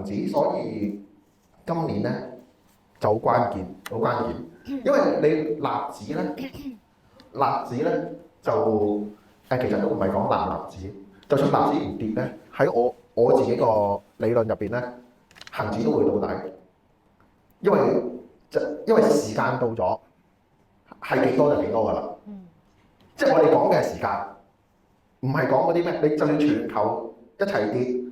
指，所以今年咧就好關鍵，好關鍵，因為你納指咧，納指咧就其實都唔係講納指，就算納指唔跌咧，喺我自己個理論入邊咧，恆指都會到底，因為因為時間到咗，係幾多就幾多㗎啦。即係我哋講嘅時間，唔係講嗰啲咩，你就算全球一齊跌，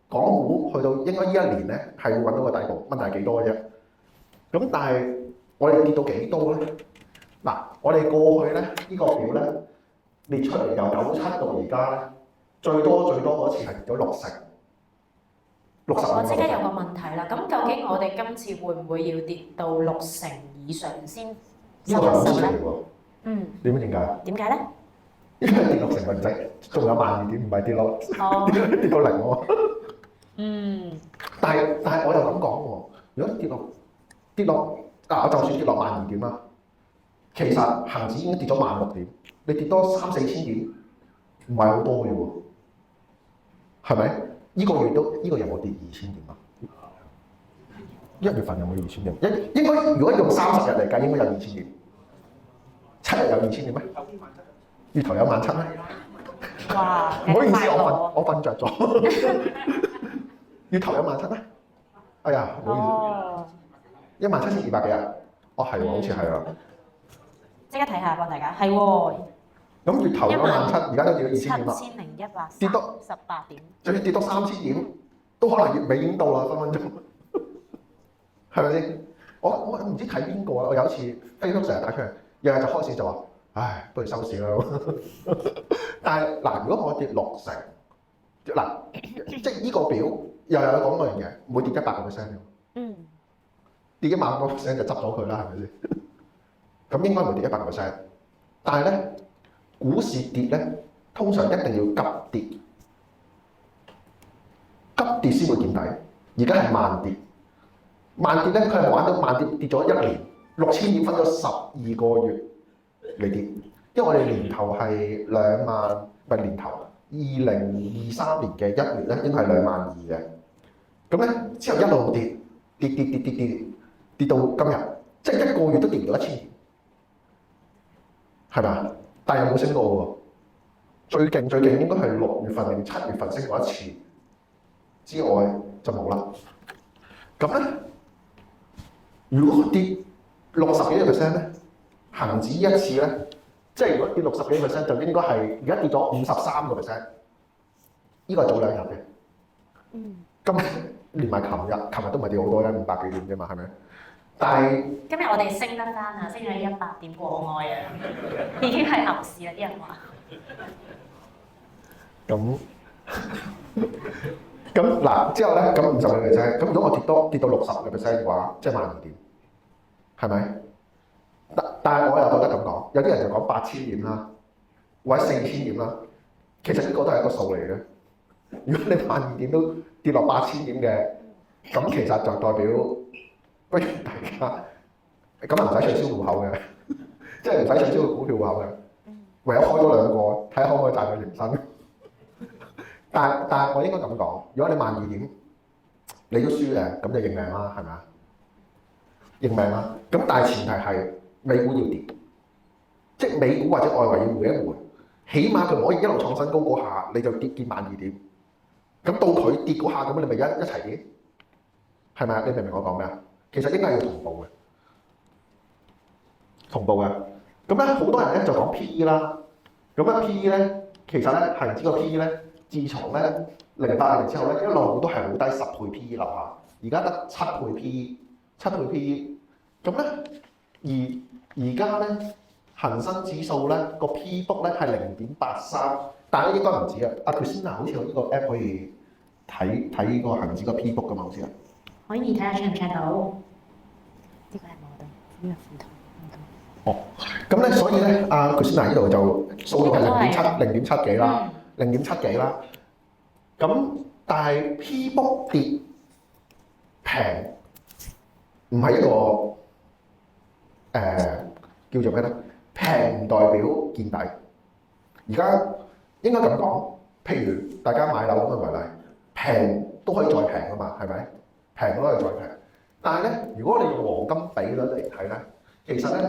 港股去到應該呢一年咧係會揾到個底部，問題係幾多嘅啫。咁但係我哋跌到幾多咧？嗱，我哋過去咧呢個表咧列出嚟由97到而家咧，最多嗰次係跌咗60%。我即刻有個問題啦，咁究竟我哋今次會唔會要跌到60%以上先收得實咧？點解？點解咧？因為跌60%咪唔使，仲有12,000點，唔係跌落跌到0喎。但係我又咁講喎，如果跌落我就算跌落12,000點啦，其實恆指已經跌咗16,000點，你跌多3,000-4,000點，唔係好多嘅喎，係咪？呢個月有冇跌2,000點啊？1月份有冇2,000點？應該如果用30日嚟計，應該有2,000點。7日有2,000點咩？月頭有17,000咩？哇！唔好意思，我瞓着咗。月頭有17,000咩？哎呀，唔好意思。17,200幾啊？哦，係喎，好似係啊。即刻睇下幫大家，係喎。咁月頭有17,000，而家都跌到2,000點啦。7,118跌多18點。就算跌多3,000點，都可能月尾已經到啦，分分鐘。係咪先？我唔知睇邊個啊！我有一次 Facebook 成日打出嚟，日日就開始就話：唉，不如收市啦。但係嗱，如果我跌60%，嗱，即係呢個表又有講嗰樣嘢，唔會跌100%嘅。跌100%就執咗佢啦，係咪先？咁應該唔會跌100%。但係咧，股市跌咧，通常一定要急跌，急跌先會見底。而家係慢跌，慢跌咧，佢係玩到慢跌，跌咗1年，6,000點分咗12個月嚟跌。因為我哋年頭係2萬，唔係年頭，2023年嘅1月咧，應該係22000嘅。咁咧之後一路跌到今日，即係1個月都跌唔到1,000點，係咪？但係又冇升過喎。最勁應該係6月份定7月份升過一次，之外就冇啦。咁咧，如果跌60幾個%咧，恆指一次咧，即係如果跌60幾個%，就應該係而家跌咗53%。呢個係早2日嘅。今日連埋琴日都唔係跌好多啫，500幾點啫嘛，係咪？但係今日我哋升得翻啊，升咗100點過外啊，已經係牛市啦！啲人話。咁嗱，之後咧，咁50個 %，咁如果我跌到60個%嘅話，即係12,000點，係咪？但係我又覺得咁講，有啲人就講8,000點啦，或者4,000點啦，其實呢個都係一個數嚟嘅。如果你12,000點都跌落8,000點嘅，咁其實就代表不如大家咁唔使取消戶口嘅，即係唔使取消股票戶口嘅，唯有開多2個，睇下可唔可以賺到營生。但係我應該咁講，如果你12,000點你都輸嘅，咁就認命啦，係咪啊？認命啦。咁但係前提係美股要跌，即係美股或者外圍要回一回，起碼佢唔可以一路創新高嗰下，你就跌見12,000點。咁到佢跌嗰下，咁你咪一齊跌，係咪啊？你明唔明我講咩啊？其實應該係要同步嘅，同步嘅。咁咧好多人咧就講 PE 啦，咁咧 PE 咧其實咧恆指個 PE咧，自從咧08年之後咧一路都係好低10倍 PE 樓下，而家得7倍 PE，7倍 PE。咁咧而家咧恒生指數咧個 P book 咧係0.83，但係應該唔止啊。阿 Christina 好似有呢個 app 可以睇呢個恆指個 P book 噶嘛，好似啊。可以睇下 check 唔 check 到？呢個係冇得，呢個唔同。哦，咁咧所以咧，阿 Christina 呢度就數到係0.7幾啦，0.7幾啦。咁但係 P book 跌平，唔係一個叫做咩咧？平唔代表見底。而家應該咁講，譬如大家買樓咁嘅為例，平都可以再平噶嘛，係咪？平嗰個係再平。但係咧，如果你用黃金比率嚟睇咧，其實咧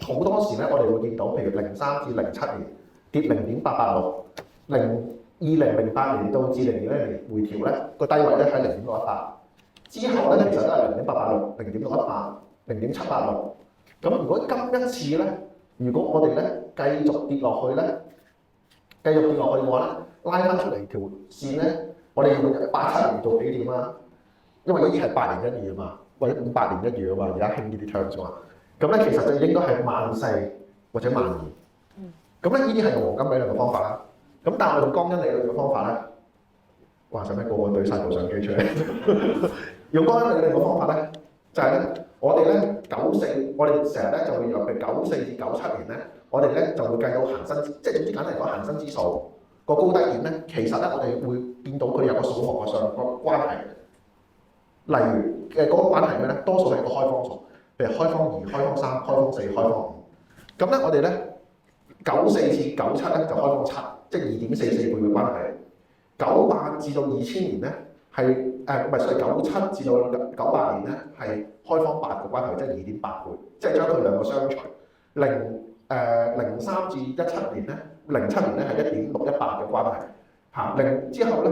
好多時咧，我哋會見到，譬如03至07年跌0.886，2008年到至2020年回調咧，個低位咧喺0.618，之後咧其實都係0.886、0.618、0.786。咁如果今一次咧，如果我哋咧繼續跌落去嘅話咧，拉翻出嚟條線咧，我哋用87年做起點啦，因為呢啲係8年一遇啊嘛，或者58年一遇啊嘛，而家興呢啲 terms 嘛。咁咧其實就應該係14000或者12000。咁咧呢啲係用黃金比率嘅方法啦。咁但係我用江恩理論嘅方法咧，哇！使咩個個對晒部相機出嚟？用江恩理論嘅方法咧，就係咧，我哋咧我哋成日咧就會由94至97年咧，我哋咧就會計到恒生，即係總之簡單嚟講，恒生指數個高低點咧，其實咧我哋會見到佢有個數學嘅上個關係。例如嘅嗰個關係咩咧？多數係個開方數，譬如開方2、開方3、開方4、開方5。咁咧我哋咧94至97咧就開方7，即係2.44倍嘅關係。98至到2000年咧係唔係97至到98年咧係開方8嘅關係，即係2.8倍，即係將佢兩個相除。03至17年咧，07年咧係1.618嘅關係。之後咧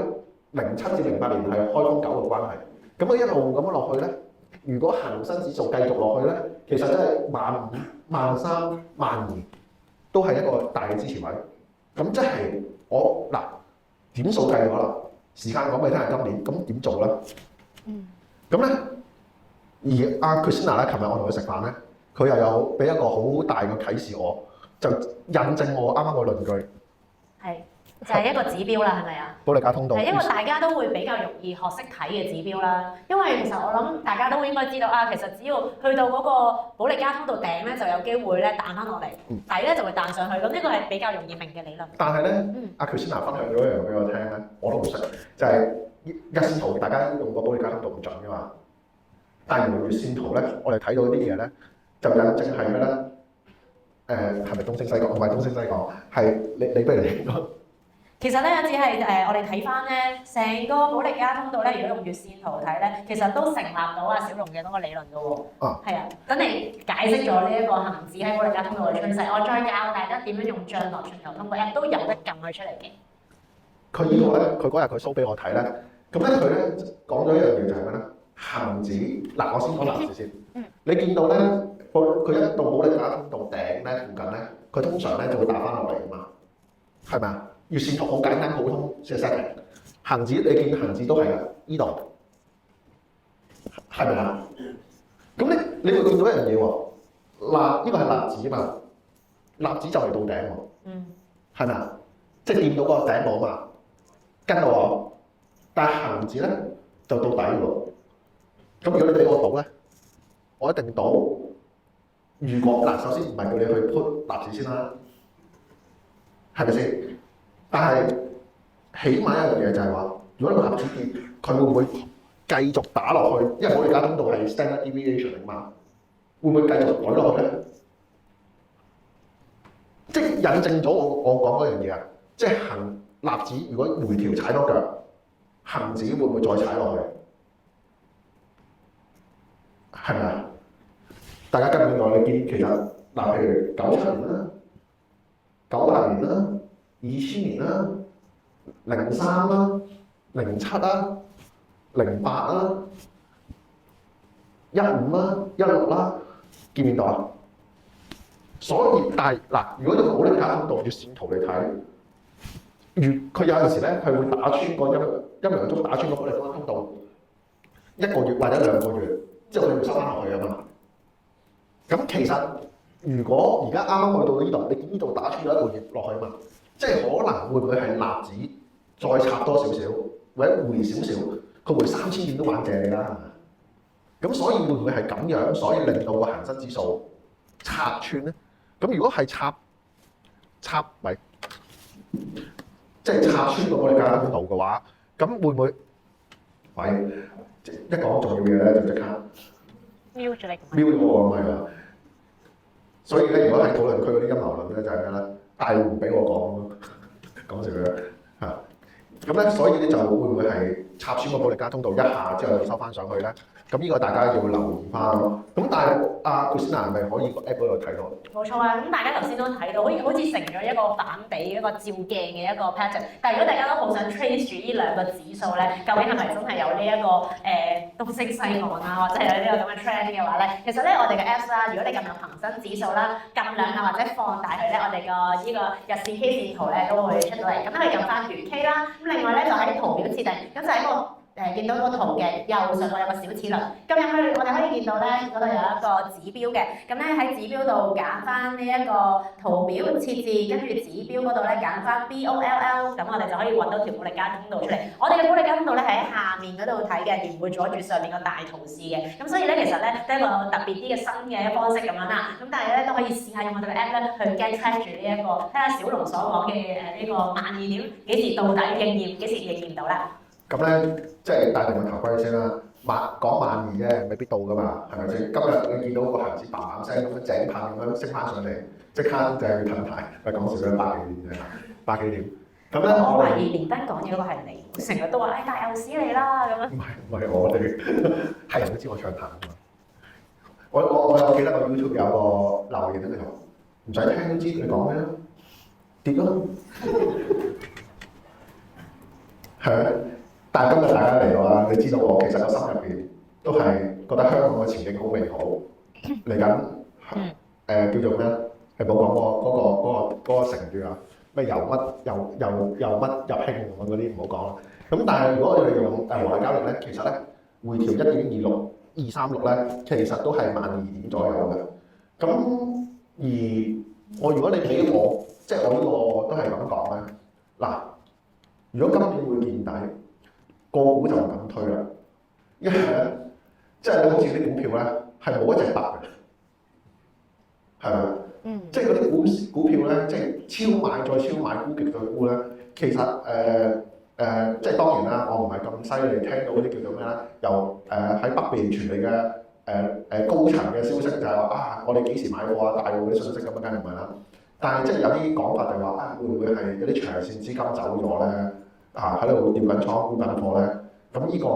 07至08年係開方9嘅關係。咁佢一路咁樣落去咧，如果恒生指數繼續落去咧，其實真係15000、13000、12000都係一個大嘅支持位。咁即係我嗱點數計咗啦，時間講俾你聽係今年，咁點做咧？咁咧，而阿 Christina 咧，琴日我同佢食飯咧，佢又有俾一個好大嘅啟示我，就印證我啱啱個論據。係。就係一個指標啦，係咪啊？保利加通道係因為大家都會比較容易學識睇嘅指標啦。因為其實我諗大家都應該知道啊，其實只要去到嗰個保利加通道頂咧，就有機會咧彈翻落嚟，底咧就會彈上去。咁呢個係比較容易明嘅理論。但係咧，阿 Christina 分享咗一樣俾我聽咧，我都唔識，就係日線圖，大家用個保利加通道唔準噶嘛。但係原來月線圖咧，我哋睇到啲嘢咧，就印證係咩咧？係咪東升西降？唔係東升西降，係你不如你講。其實咧，只係我哋睇翻咧，成個保利加通道咧，如果用月線圖睇咧，其實都成立到阿小龍嘅嗰個理論嘅喎。係啊，等你解釋咗呢一個恆指喺保利加通道嘅趨勢，我再教大家點樣用漲落全球通過 app 都有得撳佢出嚟嘅。佢呢個咧，佢嗰日佢 show 俾我睇咧，咁咧佢咧講咗一樣嘢就係咩咧？恆指嗱，我先講恆指先。你見到咧，佢一到保利加通道頂咧附近咧，佢通常咧就會打翻落嚟㗎嘛，係咪啊？月線圖好簡單普通嘅 setting， 恆指你見恆指都係㗎，呢度係咪啊？咁你會見到一樣嘢喎，呢個係納指啊嘛，納指就嚟到頂喎，係咪啊？即係掂到個頂部啊嘛，跟到我，但係恆指咧就到底喎。咁如果你俾我賭咧，我一定賭。如果嗱，首先唔係叫你去 put 納指先啦，係咪先？但係起碼一樣嘢就係話，如果個納指跌，佢會唔會繼續打落去？因為保利加通道係 standard deviation 嚟嘛，會唔會繼續改落去咧？即係印證咗我講嗰樣嘢啊！即係納指如果回調踩多腳，恆指會唔會再踩落去？係咪啊？大家跟住我，你見其實嗱，譬如97年啦、98年啦、2000年啦、03啦、07啦、08啦、15啦、16啦，見唔見到啊？所以但係嗱，如果用保利加通道月線圖嚟睇，佢有陣時咧，佢會打穿個一秒鐘打穿個保利加通道1個月或者2個月，之後佢會收翻落去啊嘛。咁其實如果而家啱啱去到呢度，你見呢度打穿咗1個月落去啊嘛，即係可能會唔會係納指再插多少少，或者回少少，佢回3000點都玩謝你啦，係咪？咁所以會唔會係咁樣，所以令到個恒生指數插穿咧？咁如果係插咪，即係插穿個保利加通道嘅話，咁會唔會？喂，一講重要嘢咧，就即刻瞄咗你，瞄咗我咪啦。所以咧，如果喺討論區嗰啲陰謀論咧，就係咩咧？大戶唔俾我講，講笑嘅嚇。咁咧，所以咧就會唔會係插穿個保利加通道一下之後又收翻上去咧？咁呢個大家要留意翻咯。咁但係阿 Christina 係咪可以個 app 嗰度睇到？冇錯啊！咁大家頭先都睇到，好似成咗一個反比一個照鏡嘅一個 pattern。但係如果大家都好想 trace 住呢兩個指數咧，究竟係咪真係有呢、這、一個東升西岸啊，或者係有呢個咁嘅 trend 嘅話咧，其實咧我哋嘅 apps 啦，如果你撳入恒生指數啦，撳兩下或者放大佢咧，我哋個呢個日線 K 線圖咧都會出到嚟。咁你撳翻原 K 啦，咁另外咧就喺圖表設定，咁就喺個見到個圖嘅右上角有個小齒輪，咁入去我哋可以見到咧嗰度有一個指標嘅，咁咧喺指標度揀翻呢一個圖表設置，跟住指標嗰度咧揀翻 BOLL， 咁我哋就可以揾到條保利加通道出嚟。我哋嘅保利加通道咧係喺下面嗰度睇嘅，而唔會阻住上面個大圖示嘅。咁所以咧其實咧都係一個特別啲嘅新嘅方式咁樣啦。咁但係咧都可以試下用我哋嘅 app 咧去 get track 住呢一個，睇下小龍所講嘅呢個萬二點幾時到底應驗，幾時應驗到啦？咁咧，即係戴定個頭盔先啦。講萬二啫，未必到噶嘛，係咪先？今日你見到個恆指嘭嘭聲咁樣井噴咁樣升翻上嚟，即刻就係要褪牌，咪講笑啦，百幾點。咁咧，我懷疑連登講嘢嗰個係你，成日都話大牛屎你啦咁樣。唔係我哋，係人都知我唱彈啊嘛。我記得個 YouTube 有個留言喺度，唔使聽都知佢講咩咯，跌咯，係啊。但係今日大家嚟嘅話，你知道我其實個心入邊都係覺得香港嘅前景好美好，嚟緊叫做咩？係冇講過嗰個成語啊，咩由乜入興咁嗰啲唔好講啦。咁但係如果我哋用和諧交易咧，其實咧回調1.26236咧，其實都係12,000點左右嘅。咁而如果你俾我，即係我呢個都係咁講咧。嗱，如果今年會見底，個股就唔敢推啦，因為咧，即係你好似啲股票咧係冇一隻白嘅，係咪？即係嗰啲股票咧，即係超買再超買，沽極再沽咧，其實即係當然啦，我唔係咁犀利，聽到嗰啲叫做咩咧？由喺北邊傳嚟嘅高層嘅消息就係話啊，我哋幾時買貨啊？大戶嗰啲信息咁樣梗係唔係啦。但係即係有啲講法就係話啊，會唔會係有啲長線資金走咗咧？喺度調緊倉沽緊貨咧，咁呢個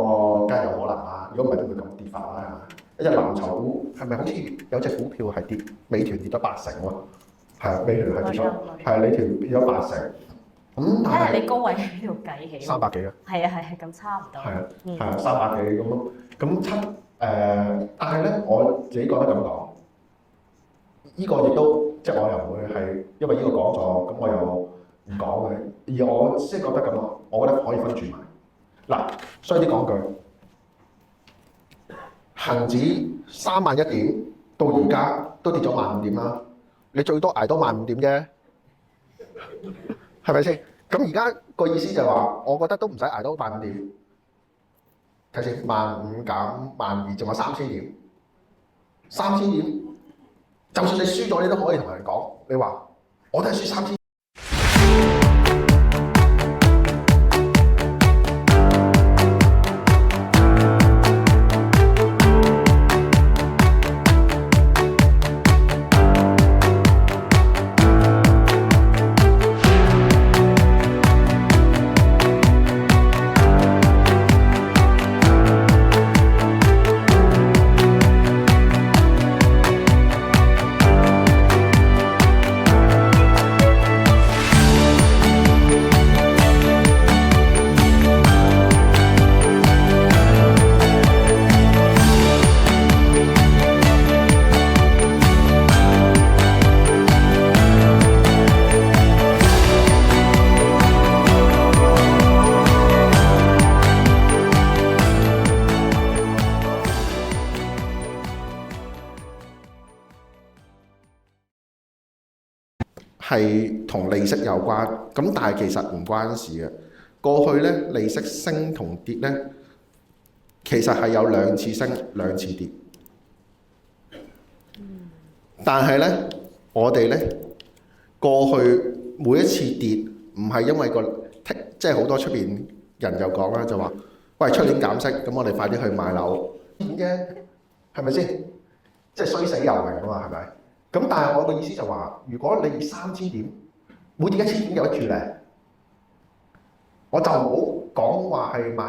梗係有可能啦。如果唔係都會咁跌法啦，係咪？一隻藍籌股係咪好似有隻股票係跌，美團跌咗80%喎？係啊，美團係跌咗，係美團跌咗80%。咁但係你高位喺邊度計起？300幾啊？係啊，咁差唔多。係啊，300幾咁咯。咁但係咧，我自己覺得咁講，呢個亦都即係我又唔會係因為呢個講座，咁我又唔講嘅，而我先覺得咁咯，我覺得可以分住買。嗱，衰啲講句，恆指31000點到而家都跌咗15000點啦，你最多捱多15000點啫，係咪先？咁而家個意思就係話，我覺得都唔使捱多15000點。睇先，15000減12000，仲有3000點，3000點，就算你輸咗，你都可以同人講，你話我都係輸3000。係同利息有關，咁但係其實唔關事嘅。過去咧利息升同跌咧，其實係有2次升2次跌。但係咧，我哋咧過去每一次跌，唔係因為即係好多出邊人就講啦，就話喂出年減息，咁我哋快啲去買樓點啫？係咪先？即係衰死由榮啊嘛，係咪？咁但係我嘅意思就話，如果你3000點，每跌1000點有得住咧，我就唔好講話係買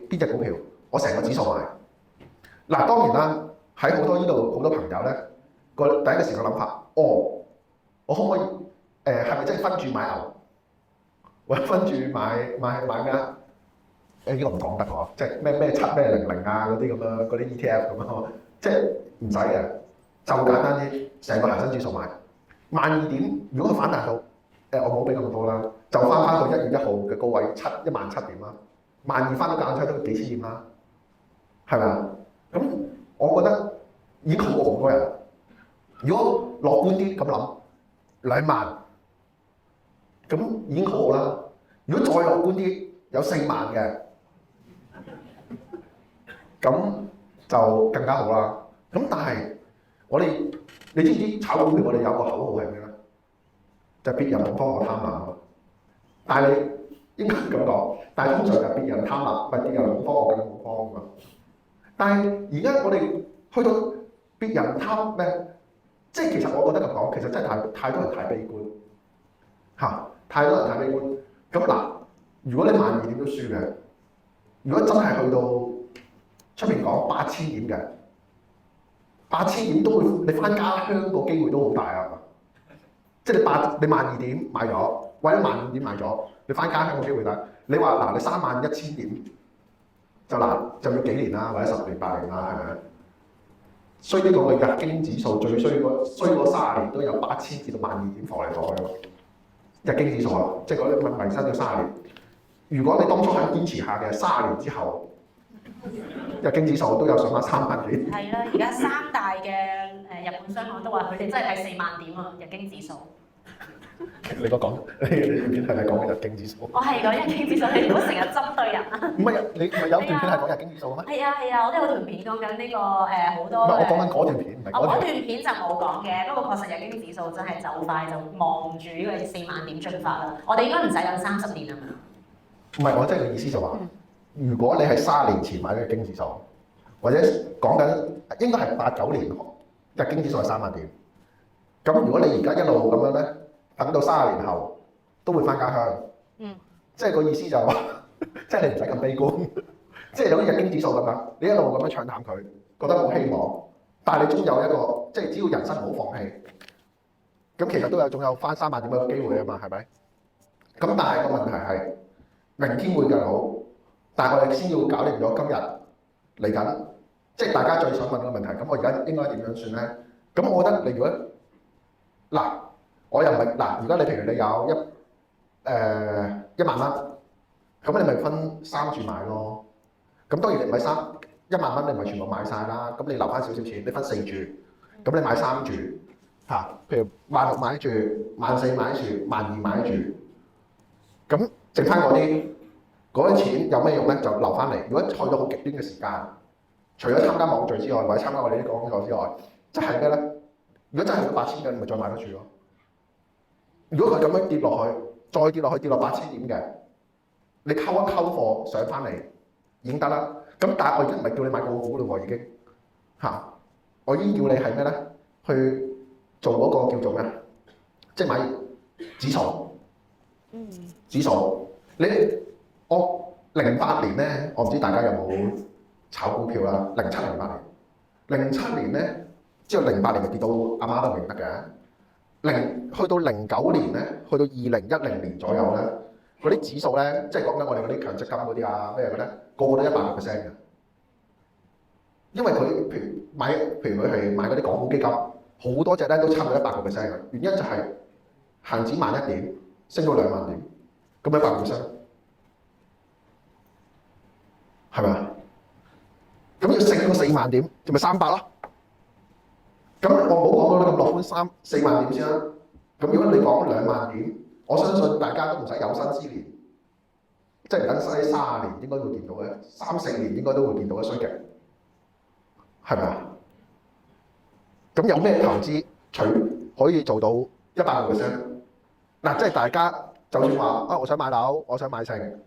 邊隻股票，我成個指數買。嗱，當然啦，喺好多呢度好多朋友咧，第一個時間諗法，我可唔可以係咪真係分住買牛，或者分住買咩啊？呢個唔講得喎，即係咩7咩00啊嗰啲咁樣嗰啲 ETF 咁樣，即係唔使嘅，就簡單啲，成個恒生指數買12,000點，如果佢反彈到我冇俾咁多啦，就翻到1月1號嘅高位17,000點啦，12,000翻到搞出都幾千點啦，係咪啊？咁我覺得已經好過好多人。如果樂觀啲咁諗，2萬咁已經好好啦。如果再樂觀啲，有4萬嘅，咁就更加好啦。咁但係你知唔知炒股票我哋有個口號係咩咧？就係別人恐慌我貪婪。但係你應該咁講，但係通常就係別人貪婪，唔係別人恐慌我更恐慌㗎嘛。但係而家我哋去到別人貪咩？即係其實我覺得咁講，其實真係太多人太悲觀嚇，太多人太悲觀。咁嗱，如果你12,000點都輸嘅，如果真係去到出面講8,000點嘅，8,000點都會你翻家鄉個機會都好大啊！即係你12,000點買咗，或者15,000點買咗，你翻家鄉個機會大。你話嗱，你31,000點就要幾年啦，或者10年8年啦，係咪？衰啲講嘅日經指數最衰嗰30年都有8,000至到12,000點浮嚟浮去咯。日經指數啊，即係嗰啲維生咗30年。如果你當初肯堅持下嘅30年之後，日經指數都有上翻3,000點。係啦，而家3大嘅日本商行都話佢哋真係睇40,000點啊，日經指數。你個講，你段片係咪講日經指數？我係講日經指數，你唔好成日針對人啊！唔係，你唔係有段片係講日經指數咩？係啊，我都有條片講緊呢個好多。唔係，我講緊嗰段片，唔係嗰段。嗰段片就冇講嘅，不過確實日經指數真係就快就望住呢個40,000點進發啦。我哋應該唔使等30年啊嘛。唔係，我即係個意思就話，如果你係30年前買嘅日經指數，或者講緊應該係8、9年日經指數係30,000點。咁如果你而家一路咁樣咧，等到30年後都會翻家鄉。即係個意思就係話，即係你唔使咁悲觀。即係好似日經指數咁樣，你一路咁樣唱淡佢，覺得冇希望，但係你終有一個，即係只要人生唔好放棄，咁其實都總有翻30,000點嘅機會啊嘛，係咪？咁但係個問題係，明天會更好，但係我哋先要搞掂咗今日嚟緊，即係大家最想問嘅問題。咁我而家應該點樣算咧？咁我覺得你如果嗱，我又唔係嗱，如果你譬如你有1萬蚊，咁你咪分3注買咯。咁當然你唔係1萬蚊，你唔係全部買晒啦。咁你留翻少少錢，你分4注，咁你買3注嚇。譬如16,000買住，14,000買住，12,000買住。咁剩翻嗰啲錢有咩用咧？就留翻嚟。如果去到好極端嘅時間，除咗參加網聚之外，或者參加我哋啲講座之外，即係咩咧？如果真係到8,000嘅，你咪再買多注咯。如果佢咁樣跌落去，再跌落去跌落8,000點嘅，你溝一溝貨上翻嚟已經得啦。咁但係我已經唔係叫你買個股嘞喎，已經嚇，我已經叫你係咩咧？去做嗰個叫做咩？即係買指數。指數，我08年咧，我唔知大家有冇炒股票啦。07、08年，07年咧，之後08年就跌到阿媽都唔認得嘅。去到09年咧，去到2010年左右咧，嗰啲指數咧，即係講緊我哋嗰啲強積金嗰啲啊咩嘅咧，個個都100%嘅。因為佢譬如佢係買嗰啲港股基金，好多隻咧都差唔多100%嘅。原因就係恆指慢1點，升到2萬點，咁100%，係咪啊？咁要升到4萬點，就咪300咯。咁我冇講到你咁樂觀4萬點先啦。咁如果你講2萬點，我相信大家都唔使有生之年，即係唔等使30年應該會見到嘅，3、4年應該都會見到嘅衰極，係咪啊？咁有咩投資可以做到100%？嗱，即係大家就算話啊，我想買樓，我想買成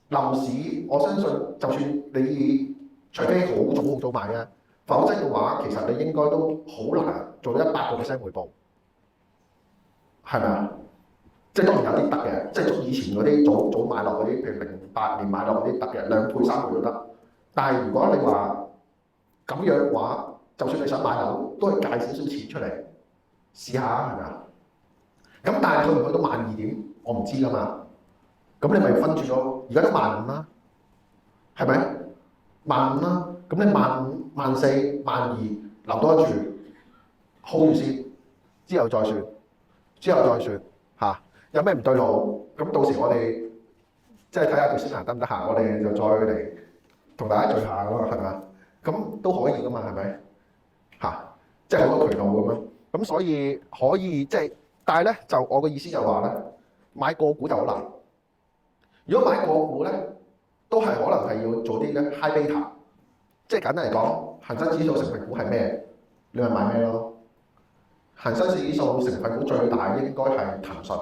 樓市，我相信就算你除非好早買嘅，否則嘅話，其實你應該都好難做到100%回報，係咪啊？即係當然有啲得嘅，即係以前嗰啲早買落嗰啲，譬如08年買落嗰啲得嘅，2倍3倍都得。但係如果你話咁樣嘅話，就算你想買樓，都係借少少錢出嚟試下，係咪啊？咁但係去唔去到12,000點，我唔知㗎嘛。咁你咪分住咯，而家都15,000啦，係咪？15,000啦，咁你15,000、14,000、12,000留多一住 hold 住先，之後再算，嚇。有咩唔對路？咁到時我哋即係睇下條先行得唔得閒，我哋就再嚟同大家聚下咯，係咪？咁都可以㗎嘛，係咪？嚇，即係好多渠道咁樣。咁所以可以即係，但係咧就我嘅意思就話咧，買個股就好難。如果買個股咧，都係可能係要做啲咧 high beta，即係簡單嚟講，恒生指數成分股係咩？你咪買咩咯？恒生指數成分股最大應該係騰訊。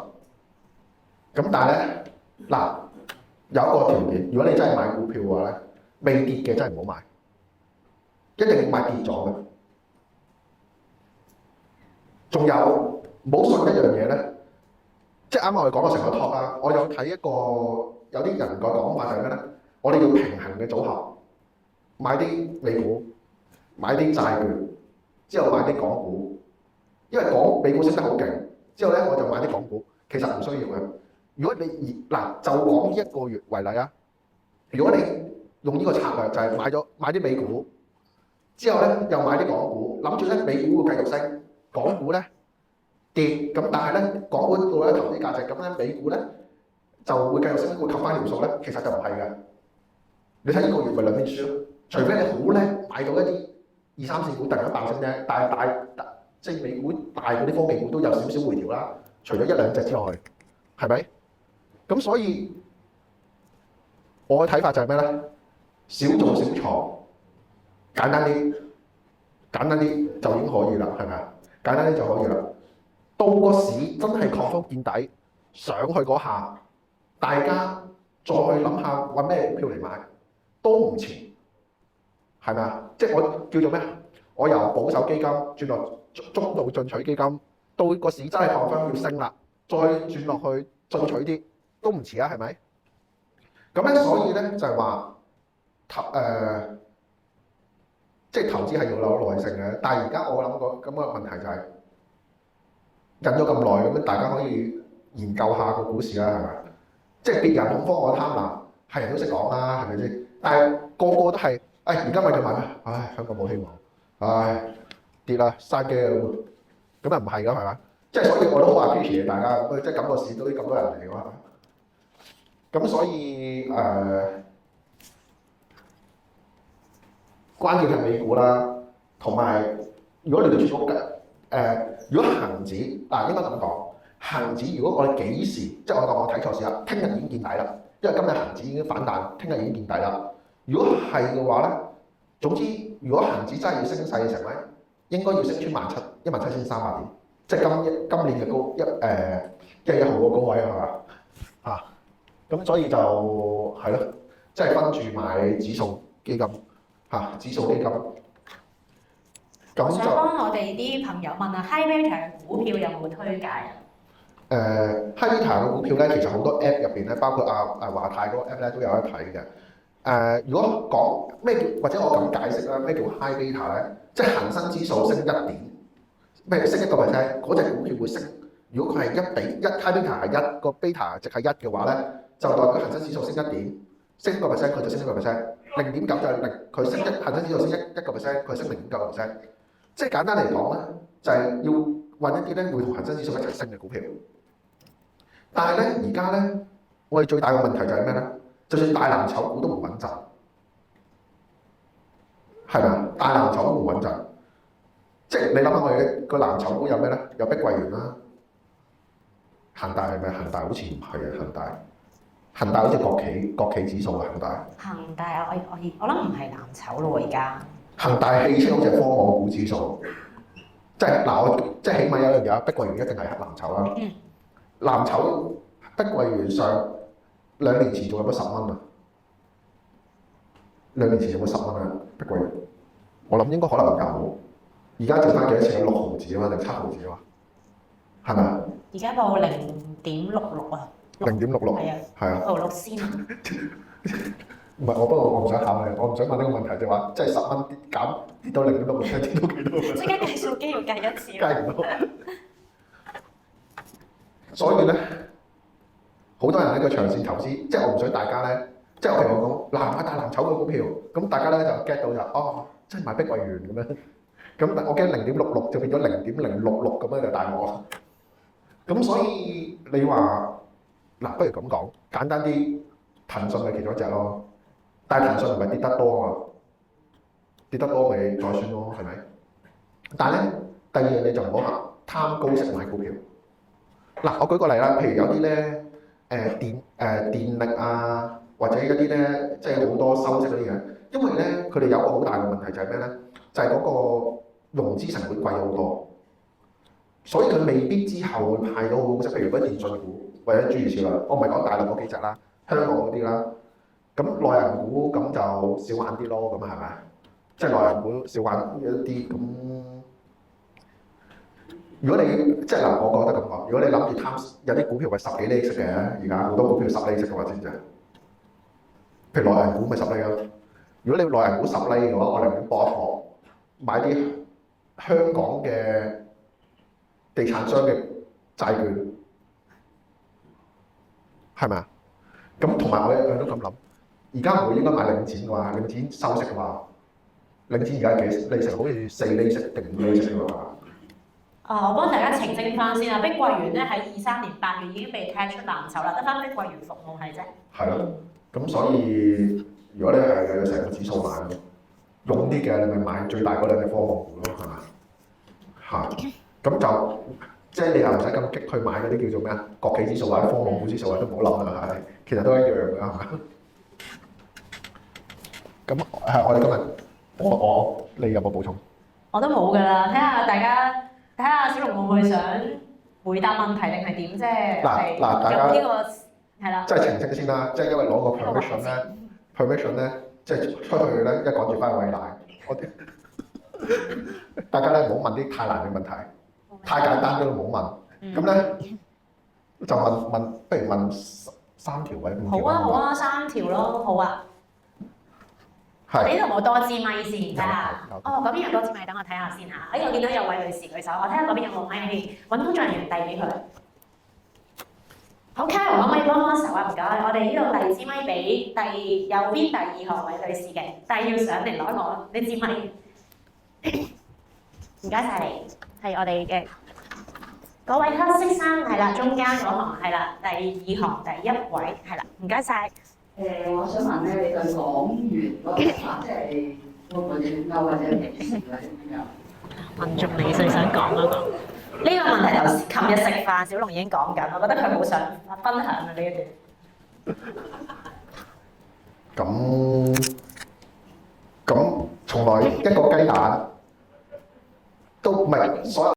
咁但係咧，嗱有一個條件，如果你真係買股票嘅話咧，未跌嘅真係唔好買，一定要買跌咗嘅。仲有唔好信一樣嘢咧，即係啱啱我哋講過成個 talk 啦，我有睇一個有啲人個講法就係咩咧？我哋要平衡嘅組合，買啲美股，買啲債券，之後買啲港股，因為美股升得好勁，之後咧我就買啲港股，其實唔需要嘅。如果你就講呢一個月為例啊，如果你用呢個策略就係買啲美股，之後咧又買啲港股，諗住咧美股會繼續升，港股咧跌，咁但係咧港股到咗投資價值，咁咧美股咧就會繼續升，會扣翻條數咧，其實就唔係嘅。你睇呢個月咪兩邊輸咯，除非你好叻買到一啲2、3、4股突然間爆升啫，但係即係美股大嗰啲科技股都有少少回調啦，除咗1、2隻之外，係咪？咁所以我嘅睇法就係咩咧？少做少錯，簡單啲就已經可以啦，係咪啊？簡單啲就可以啦。到個市真係擴幅見底上去嗰下，大家再諗下揾咩股票嚟買都唔遲，係咪啊？即係我叫做咩？我由保守基金轉落中度進取基金，到個市真係擴幅要升啦，再轉落去進取啲。都唔遲啊，係咪？咁咧，所以咧就係話即係投資係要有耐性嘅。但係而家我諗個咁嘅問題就係忍咗咁耐，咁樣大家可以研究下個股市啦，係咪？即係別人恐慌我貪婪，係人都識講啦，係咪先？但係個個都係，而家咪就買咩？唉，香港冇希望，唉，跌啦，閂機啦咁，咁又唔係㗎，係咪？即係所以我都好 appreciate 大家，即係咁個市都咁多人嚟㗎嘛。咁所以關鍵係美股啦，同埋如果你哋做如果恆指應該咁講，恆指如果我哋幾時，即係我睇錯市啦，聽日已經見底啦，因為今日恆指已經反彈，聽日已經見底啦。如果係嘅話咧，總之如果恆指真係要升勢嘅時候咧，應該要升穿17,300點，即係今年嘅高1月1號個高位係嘛？咁所以就係咯，即係分住買指數基金指數基金。咁就想幫我哋啲朋友問下 high beta 嘅股票有冇推介啊？high beta 嘅股票咧，其實好多 app 入邊咧，包括華泰嗰個 app 咧都有得睇嘅。如果講咩叫，或者我咁解釋啦，咩叫 high beta 咧？即係恒生指數升1點，升1%，嗰隻股票會升。如果佢係1 high beta 係1個 beta 值係1嘅話咧，就代表恒生指數升1點，升1%佢就升1%，0.9就係0，佢升恒生指數升1%，佢升0.9%。即係簡單嚟講咧，就係要揾一啲咧會同恒生指數一齊升嘅股票。但係咧而家咧，我哋最大嘅問題就係咩咧？就算大藍籌股都唔穩陣，係咪啊？大藍籌都唔穩陣。即係你諗下我哋個藍籌股有咩咧？有碧桂園啦，恒大係咪？恒大好似唔係啊，恒大好似國企指數啊，恒大。恒大我諗唔係藍籌咯喎，而家。恒大汽車好似係科網股指數，即係即係起碼有一樣嘢，碧桂園一定係藍籌啦。藍籌碧桂園上2年前仲有冇10蚊啊？2年前有冇10蚊啊？碧桂園，我諗應該可能有，而家剩翻幾多錢？6毫子啊嘛，定7毫子啊嘛，係咪啊？而家報0.66啊， 0.66係啊，係啊， 6仙。唔係不過我唔想考你，我唔想問呢個問題，就話即係10蚊跌到0.66，跌到幾多？即刻計數機要計一次。計唔到。所以咧，好多人喺個長線投資，即係我唔想大家咧，即係譬如我講買大藍籌嘅股票，咁大家咧就 get 到就即係買碧桂園咁樣。咁但我驚0.66就變咗0.066咁樣就大鑊。咁所以你話不如咁講，簡單啲，騰訊係其中一隻咯。但係騰訊唔係跌得多啊，跌得多咪再算咯，係咪？但係咧，第二樣你就唔好貪高息買股票。我舉個例啦，譬如有啲咧電力啊，或者一啲咧即係好多收息嗰啲嘢，因為咧佢哋有個好大嘅問題就係咩咧？就係嗰個融資成本貴好多，所以佢未必之後會派到好息。譬如嗰啲電信股或者諸如此類，我唔係講大陸嗰幾隻啦，香港嗰啲啦。咁內銀股咁就少玩啲咯，咁係咪？即係內銀股少玩一啲咁。如果你即係我覺得咁講，如果你諗住貪有啲股票係10幾厘息嘅，而家好多股票10厘息嘅話，知唔知啊？譬如內銀股咪10厘咯。如果你內銀股10厘嘅話，我寧願搏一搏，買啲香港嘅地產商嘅債券，係咪啊？咁同埋我都咁諗。而家唔會應該買領展嘅話，領展收息嘅話，領展而家幾厘息？好似4厘息定5厘息㗎嘛？我幫大家澄清翻先啊，碧桂園咧喺23年8月已經被踢出藍籌啦，得翻碧桂園服務係啫。係咯，咁所以如果你係成個指數買，勇啲嘅，你咪買最大嗰兩隻科網股咯，係嘛？咁就即係你又唔使咁激去買嗰啲叫做咩啊？國企指數或者科網股指數都唔好諗啦，係，其實都一樣㗎，係嘛？咁我哋今日你有冇補充？我都冇㗎啦，睇下大家睇下小龍會唔會想回答問題定係點啫？大家呢個係啦，即係澄清先啦，即係因為攞個 permission 咧，即係出去咧一趕住翻去餵奶，我哋大家咧唔好問啲太難嘅問題，太簡單都唔好問。咁咧就問，不如問3條或者5條。好啊，3條咯，好啊。我哋呢度冇多支咪先，睇下。嗰邊有多支咪，等我睇下先嚇。我見到有位女士舉手，我睇下嗰邊有冇咪可以揾工作人員遞俾佢。好 Carol 可唔可以幫手啊？唔該，我哋呢度遞支咪俾右邊第2行位女士嘅，但係要上嚟攞我呢支咪。唔該晒你，係我哋嘅嗰位黑色衫係啦，中間嗰行係啦，第2行第1位係啦，唔該晒。我想問咧，你對港元嗰個睇法，即係會唔會脫鈎或者歧視或者點樣？民眾理性想講嗰個呢個問題，頭琴日食飯，小龍已經講緊，我覺得佢好想分享啊呢一段。咁從來一個雞蛋都唔係所有。